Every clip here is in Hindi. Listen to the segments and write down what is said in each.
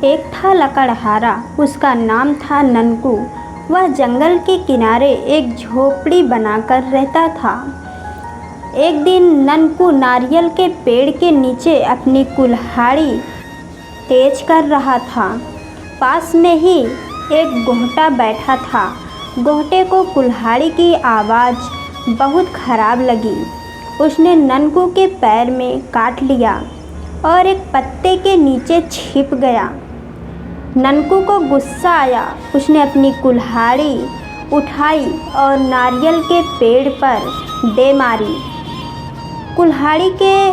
एक था लकड़हारा, उसका नाम था ननकू। वह जंगल के किनारे एक झोपड़ी बनाकर रहता था। एक दिन ननकू नारियल के पेड़ के नीचे अपनी कुल्हाड़ी तेज कर रहा था। पास में ही एक गोहटा बैठा था। गोहटे को कुल्हाड़ी की आवाज़ बहुत खराब लगी। उसने ननकू के पैर में काट लिया और एक पत्ते के नीचे छिप गया। ननकू को गुस्सा आया। उसने अपनी कुल्हाड़ी उठाई और नारियल के पेड़ पर दे मारी। कुल्हाड़ी के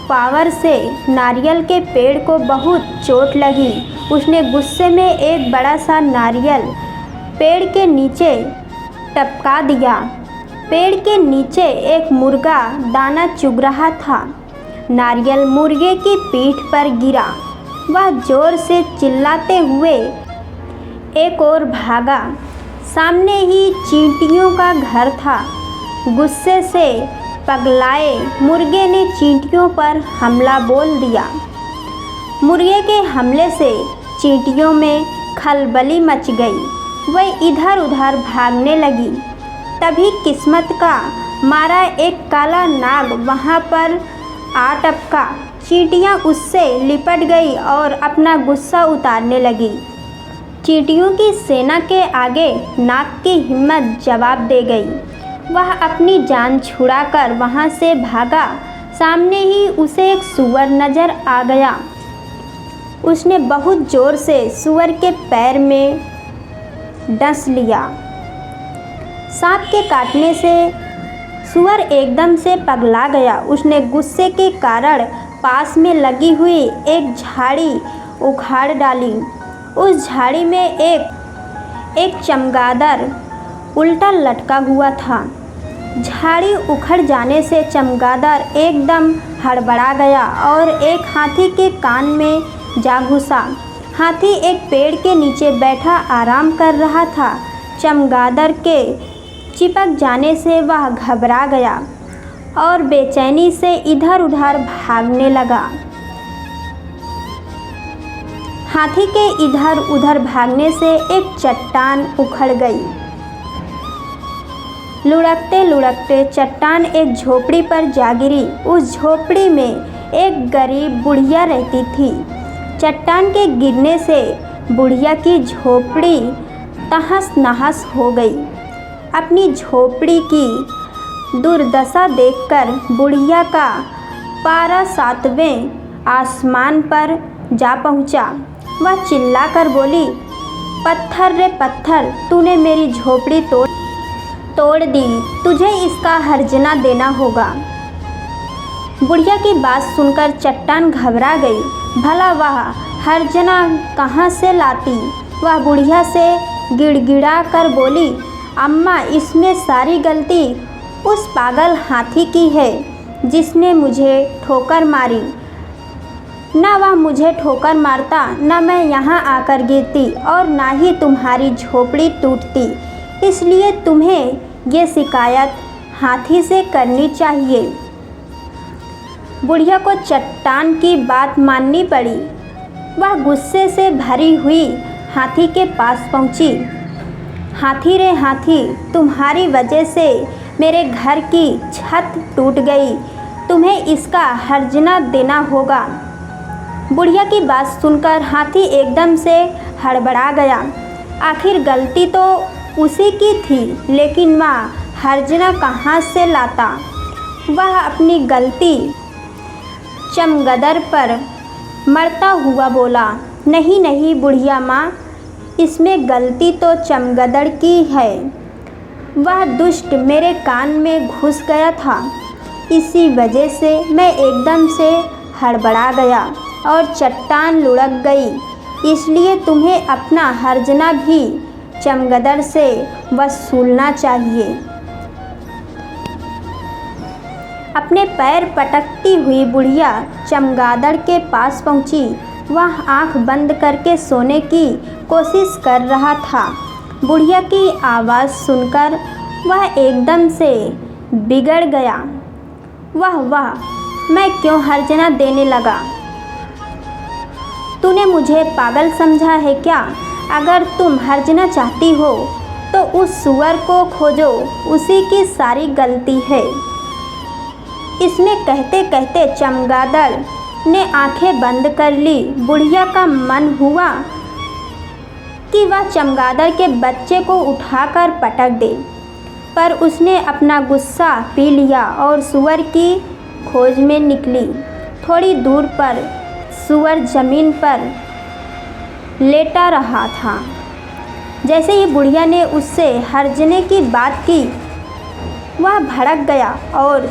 पावर से नारियल के पेड़ को बहुत चोट लगी। उसने गुस्से में एक बड़ा सा नारियल पेड़ के नीचे टपका दिया। पेड़ के नीचे एक मुर्गा दाना चुग रहा था। नारियल मुर्गे की पीठ पर गिरा। वह जोर से चिल्लाते हुए एक ओर भागा। सामने ही चींटियों का घर था। गुस्से से पगलाए मुर्गे ने चींटियों पर हमला बोल दिया। मुर्गे के हमले से चींटियों में खलबली मच गई। वह इधर उधर भागने लगी। तभी किस्मत का मारा एक काला नाग वहाँ पर आ टपका। चींटियाँ उससे लिपट गई और अपना गुस्सा उतारने लगी। चींटियों की सेना के आगे नाग की हिम्मत जवाब दे गई। वह अपनी जान छुड़ाकर वहाँ से भागा। सामने ही उसे एक सूअर नजर आ गया। उसने बहुत जोर से सूअर के पैर में डस लिया। सांप के काटने से सूअर एकदम से पगला गया। उसने गुस्से के कारण पास में लगी हुई एक झाड़ी उखाड़ डाली। उस झाड़ी में एक चमगादड़ उल्टा लटका हुआ था। झाड़ी उखड़ जाने से चमगादड़ एकदम हड़बड़ा गया और एक हाथी के कान में जा घुसा। हाथी एक पेड़ के नीचे बैठा आराम कर रहा था। चमगादड़ के चिपक जाने से वह घबरा गया और बेचैनी से इधर उधर भागने लगा। हाथी के इधर उधर भागने से एक चट्टान उखड़ गई। लुढ़कते लुढ़कते चट्टान एक झोपड़ी पर जा गिरी। उस झोपड़ी में एक गरीब बुढ़िया रहती थी। चट्टान के गिरने से बुढ़िया की झोपड़ी तहस नहस हो गई। अपनी झोपड़ी की दुर्दशा देखकर बुढ़िया का पारा 7वें आसमान पर जा पहुंचा। वह चिल्लाकर बोली, पत्थर रे पत्थर, तूने मेरी झोपड़ी तोड़ दी। तुझे इसका हर्जाना देना होगा। बुढ़िया की बात सुनकर चट्टान घबरा गई। भला वह हर्जाना कहाँ से लाती। वह बुढ़िया से गिड़गिड़ा कर बोली, अम्मा, इसमें सारी गलती उस पागल हाथी की है जिसने मुझे ठोकर मारी। ना वह मुझे ठोकर मारता, ना मैं यहाँ आकर गिरती और ना ही तुम्हारी झोपड़ी टूटती। इसलिए तुम्हें ये शिकायत हाथी से करनी चाहिए। बुढ़िया को चट्टान की बात माननी पड़ी। वह गुस्से से भरी हुई हाथी के पास पहुँची। हाथी रे हाथी, तुम्हारी वजह से मेरे घर की छत टूट गई। तुम्हें इसका हर्जाना देना होगा। बुढ़िया की बात सुनकर हाथी एकदम से हड़बड़ा गया। आखिर गलती तो उसी की थी, लेकिन वह हर्जाना कहाँ से लाता। वह अपनी गलती चमगादड़ पर मरता हुआ बोला, नहीं नहीं बुढ़िया माँ, इसमें गलती तो चमगादड़ की है। वह दुष्ट मेरे कान में घुस गया था। इसी वजह से मैं एकदम से हड़बड़ा गया और चट्टान लुढ़क गई। इसलिए तुम्हें अपना हर्जाना भी चमगादड़ से वसूलना चाहिए। अपने पैर पटकती हुई बुढ़िया चमगादड़ के पास पहुंची। वह आंख बंद करके सोने की कोशिश कर रहा था। बुढ़िया की आवाज़ सुनकर वह एकदम से बिगड़ गया। वाह वाह, मैं क्यों हर्जाना देने लगा। तूने मुझे पागल समझा है क्या? अगर तुम हर्जना चाहती हो तो उस सुअर को खोजो, उसी की सारी गलती है। इसने कहते कहते चमगादड़ ने आंखें बंद कर ली। बुढ़िया का मन हुआ कि वह चमगादड़ के बच्चे को उठाकर पटक दे, पर उसने अपना गुस्सा पी लिया और सुअर की खोज में निकली। थोड़ी दूर पर सुअर जमीन पर लेटा रहा था। जैसे ही बुढ़िया ने उससे हर्जने की बात की, वह भड़क गया और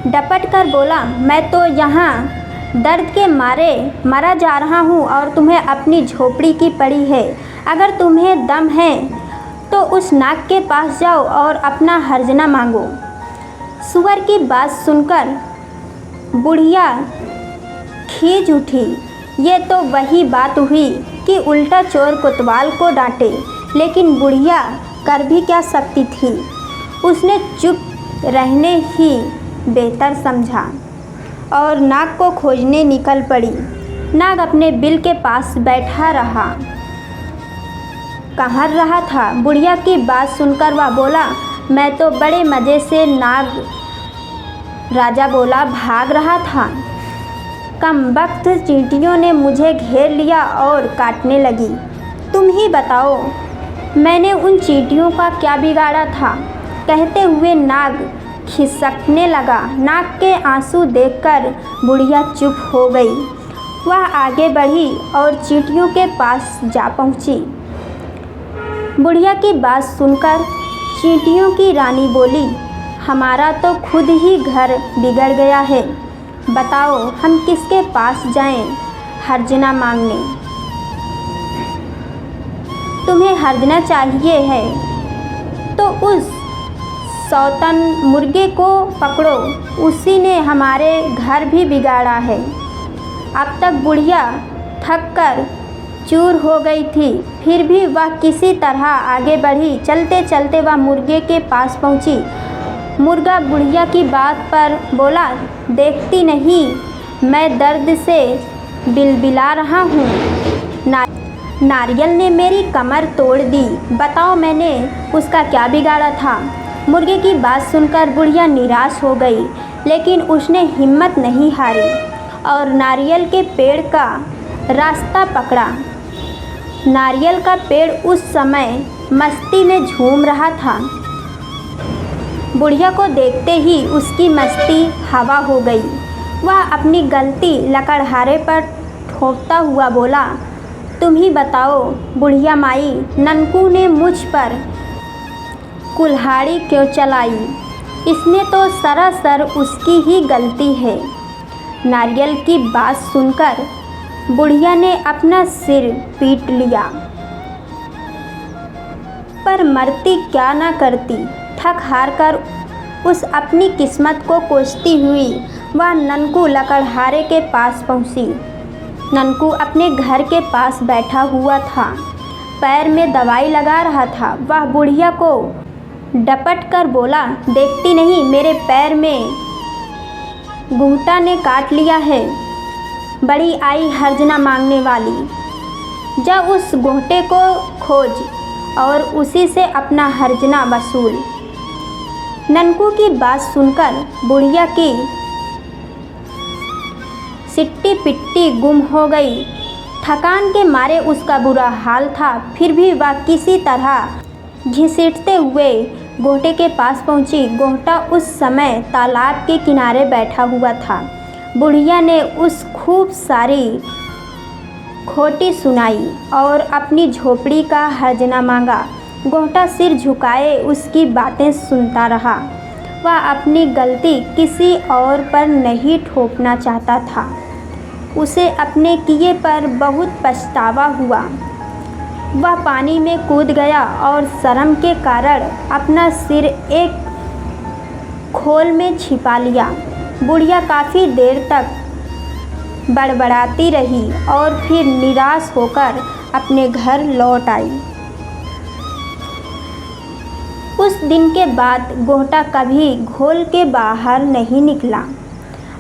डपट कर बोला, मैं तो यहाँ दर्द के मारे मरा जा रहा हूँ और तुम्हें अपनी झोपड़ी की पड़ी है। अगर तुम्हें दम है तो उस नाग के पास जाओ और अपना हर्जना मांगो। सुअर की बात सुनकर बुढ़िया खींच उठी। ये तो वही बात हुई कि उल्टा चोर कोतवाल को डांटे, लेकिन बुढ़िया कर भी क्या सकती थी। उसने चुप रहने ही बेहतर समझा और नाग को खोजने निकल पड़ी। नाग अपने बिल के पास बैठा रहा, कहाँ रहा था। बुढ़िया की बात सुनकर वह बोला, मैं तो बड़े मज़े से नाग राजा बोला भाग रहा था। कमबख्त चींटियों ने मुझे घेर लिया और काटने लगी। तुम ही बताओ, मैंने उन चींटियों का क्या बिगाड़ा था? कहते हुए नाग खिसकने लगा। नाग के आंसू देखकर बुढ़िया चुप हो गई। वह आगे बढ़ी और चींटियों के पास जा पहुंची। बुढ़िया की बात सुनकर चींटियों की रानी बोली, हमारा तो खुद ही घर बिगड़ गया है। बताओ हम किसके पास जाएं हर्जना मांगने? तुम्हें हर्जना चाहिए है तो उस सौतन मुर्गे को पकड़ो, उसी ने हमारे घर भी बिगाड़ा है। अब तक बुढ़िया थक कर चूर हो गई थी, फिर भी वह किसी तरह आगे बढ़ी। चलते चलते वह मुर्गे के पास पहुंची। मुर्गा बुढ़िया की बात पर बोला, देखती नहीं मैं दर्द से बिलबिला रहा हूँ। नारियल ने मेरी कमर तोड़ दी, बताओ मैंने उसका क्या बिगाड़ा था? मुर्गे की बात सुनकर बुढ़िया निराश हो गई, लेकिन उसने हिम्मत नहीं हारी और नारियल के पेड़ का रास्ता पकड़ा। नारियल का पेड़ उस समय मस्ती में झूम रहा था। बुढ़िया को देखते ही उसकी मस्ती हवा हो गई। वह अपनी गलती लकड़हारे पर ठोकता हुआ बोला, तुम ही बताओ बुढ़िया माई, ननकू ने मुझ पर कुल्हाड़ी क्यों चलाई? इसमें तो सरासर उसकी ही गलती है। नारियल की बात सुनकर बुढ़िया ने अपना सिर पीट लिया, पर मरती क्या ना करती। थक हार कर उस अपनी किस्मत को कोसती हुई वह ननकू लकड़हारे के पास पहुंची। ननकू अपने घर के पास बैठा हुआ था, पैर में दवाई लगा रहा था। वह बुढ़िया को डपट कर बोला, देखती नहीं मेरे पैर में घूंटा ने काट लिया है। बड़ी आई हर्जना मांगने वाली, जा उस घूंटे को खोज और उसी से अपना हर्जना वसूल। ननकू की बात सुनकर बुढ़िया की सिट्टी पिट्टी गुम हो गई। थकान के मारे उसका बुरा हाल था, फिर भी वह किसी तरह घसीटते हुए घोंटे के पास पहुंची। घोंटा उस समय तालाब के किनारे बैठा हुआ था। बुढ़िया ने उस खूब सारी खोटी सुनाई और अपनी झोपड़ी का हर्जना मांगा। घोंटा सिर झुकाए उसकी बातें सुनता रहा। वह अपनी गलती किसी और पर नहीं ठोपना चाहता था। उसे अपने किए पर बहुत पछतावा हुआ। वह पानी में कूद गया और शर्म के कारण अपना सिर एक खोल में छिपा लिया। बुढ़िया काफ़ी देर तक बड़बड़ाती रही और फिर निराश होकर अपने घर लौट आई। उस दिन के बाद घोंटा कभी घोल के बाहर नहीं निकला।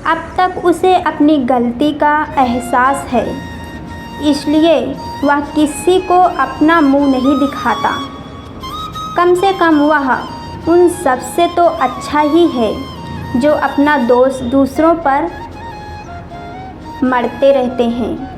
अब तक उसे अपनी गलती का एहसास है। इसलिए वह किसी को अपना मुंह नहीं दिखाता। कम से कम वह उन सबसे तो अच्छा ही है जो अपना दोष दूसरों पर मढ़ते रहते हैं।